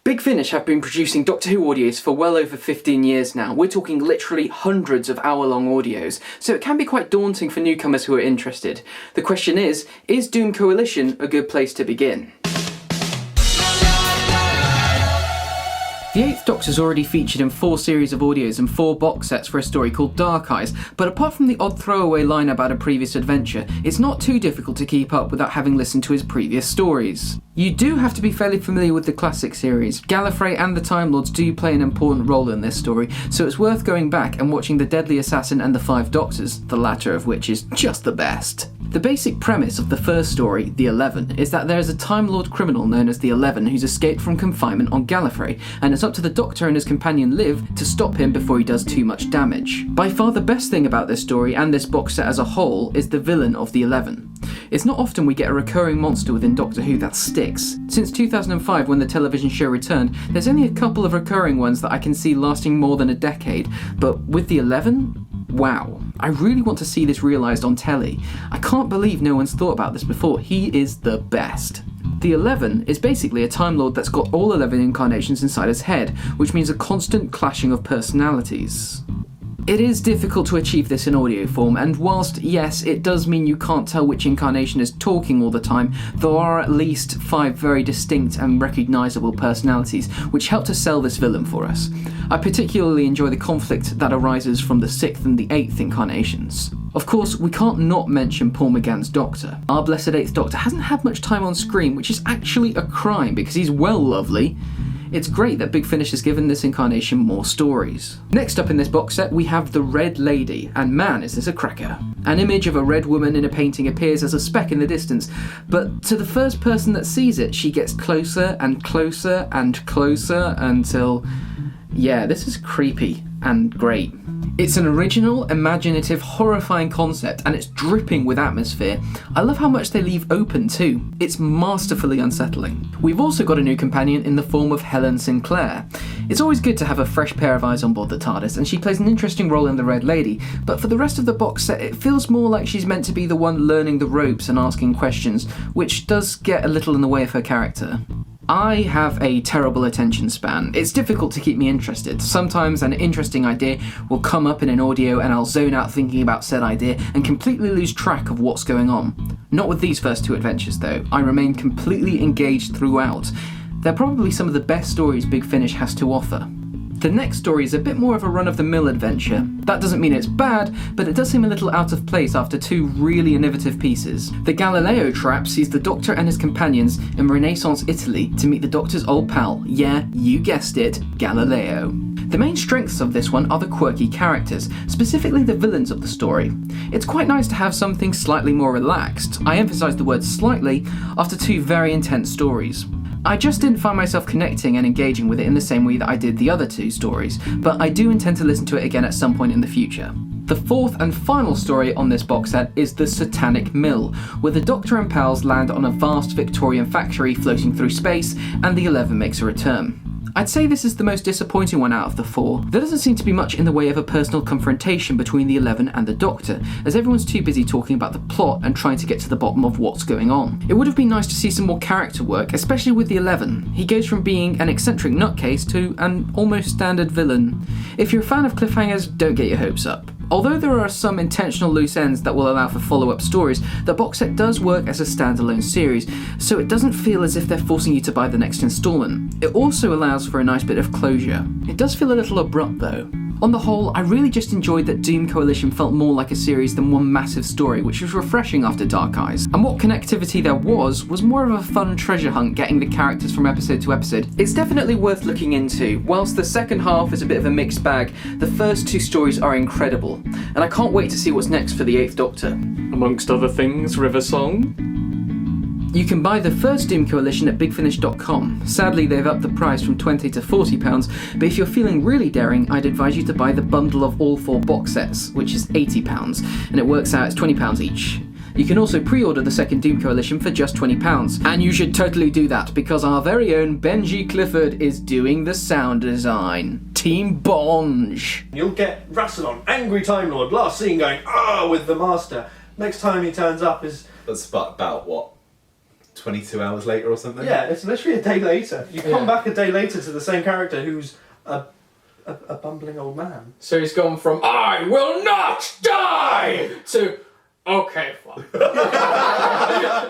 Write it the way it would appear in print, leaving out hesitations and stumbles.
Big Finish have been producing Doctor Who audios for well over 15 years now. We're talking literally hundreds of hour-long audios, so it can be quite daunting for newcomers who are interested. The question is Doom Coalition a good place to begin? The 8th Doctor's already featured in 4 series of audios and 4 box sets for a story called Dark Eyes, but apart from the odd throwaway line about a previous adventure, it's not too difficult to keep up without having listened to his previous stories. You do have to be fairly familiar with the classic series. Gallifrey and the Time Lords do play an important role in this story, so it's worth going back and watching The Deadly Assassin and the 5 Doctors, the latter of which is just the best. The basic premise of the first story, The 11, is that there is a Time Lord criminal known as the 11 who's escaped from confinement on Gallifrey, and it's up to the Doctor and his companion Liv to stop him before he does too much damage. By far the best thing about this story and this box set as a whole is the villain of the 11. It's not often we get a recurring monster within Doctor Who that sticks. Since 2005 when the television show returned, there's only a couple of recurring ones that I can see lasting more than a decade, but with the 11? Wow, I really want to see this realised on telly. I can't believe no one's thought about this before. He is the best. The 11 is basically a Time Lord that's got all 11 incarnations inside his head, which means a constant clashing of personalities. It is difficult to achieve this in audio form, and whilst, yes, it does mean you can't tell which incarnation is talking all the time, there are at least 5 very distinct and recognisable personalities, which help to sell this villain for us. I particularly enjoy the conflict that arises from the 6th and the 8th incarnations. Of course, we can't not mention Paul McGann's Doctor. Our blessed 8th Doctor hasn't had much time on screen, which is actually a crime because he's well lovely. It's great that Big Finish has given this incarnation more stories. Next up in this box set we have the Red Lady, and man is this a cracker. An image of a red woman in a painting appears as a speck in the distance, but to the first person that sees it she gets closer and closer and closer until... yeah, this is creepy and great. It's an original, imaginative, horrifying concept, and it's dripping with atmosphere. I love how much they leave open too. It's masterfully unsettling. We've also got a new companion in the form of Helen Sinclair. It's always good to have a fresh pair of eyes on board the TARDIS, and she plays an interesting role in The Red Lady, but for the rest of the box set it feels more like she's meant to be the one learning the ropes and asking questions, which does get a little in the way of her character. I have a terrible attention span. It's difficult to keep me interested. Sometimes an interesting idea will come up in an audio and I'll zone out thinking about said idea and completely lose track of what's going on. Not with these first 2 adventures though. I remain completely engaged throughout. They're probably some of the best stories Big Finish has to offer. The next story is a bit more of a run-of-the-mill adventure. That doesn't mean it's bad, but it does seem a little out of place after 2 really innovative pieces. The Galileo trap sees the Doctor and his companions in Renaissance Italy to meet the Doctor's old pal, yeah, you guessed it, Galileo. The main strengths of this one are the quirky characters, specifically the villains of the story. It's quite nice to have something slightly more relaxed. I emphasise the word slightly after 2 very intense stories. I just didn't find myself connecting and engaging with it in the same way that I did the other 2 stories, but I do intend to listen to it again at some point in the future. The 4th and final story on this box set is the Satanic Mill, where the Doctor and pals land on a vast Victorian factory floating through space, and the 11 makes a return. I'd say this is the most disappointing one out of the 4. There doesn't seem to be much in the way of a personal confrontation between the 11 and the Doctor, as everyone's too busy talking about the plot and trying to get to the bottom of what's going on. It would have been nice to see some more character work, especially with the 11. He goes from being an eccentric nutcase to an almost standard villain. If you're a fan of cliffhangers, don't get your hopes up. Although there are some intentional loose ends that will allow for follow-up stories, the box set does work as a standalone series, so it doesn't feel as if they're forcing you to buy the next instalment. It also allows for a nice bit of closure. It does feel a little abrupt though. On the whole, I really just enjoyed that Doom Coalition felt more like a series than one massive story, which was refreshing after Dark Eyes. And what connectivity there was more of a fun treasure hunt getting the characters from episode to episode. It's definitely worth looking into. Whilst the second half is a bit of a mixed bag, the first 2 stories are incredible. And I can't wait to see what's next for the 8th Doctor. Amongst other things, River Song. You can buy the first Doom Coalition at bigfinish.com. Sadly, they've upped the price from £20 to £40, but if you're feeling really daring, I'd advise you to buy the bundle of all 4 box sets, which is £80, and it works out as £20 each. You can also pre-order the second Doom Coalition for just £20, and you should totally do that because our very own Benji Clifford is doing the sound design. Team Bonge! You'll get Rassilon, angry Time Lord, last scene going, with the Master. Next time he turns up is... That's about what? 22 hours later or something. Yeah, it's literally a day later. You come back a day later to the same character who's a bumbling old man. So he's gone from "I will not die" to "Okay, fine."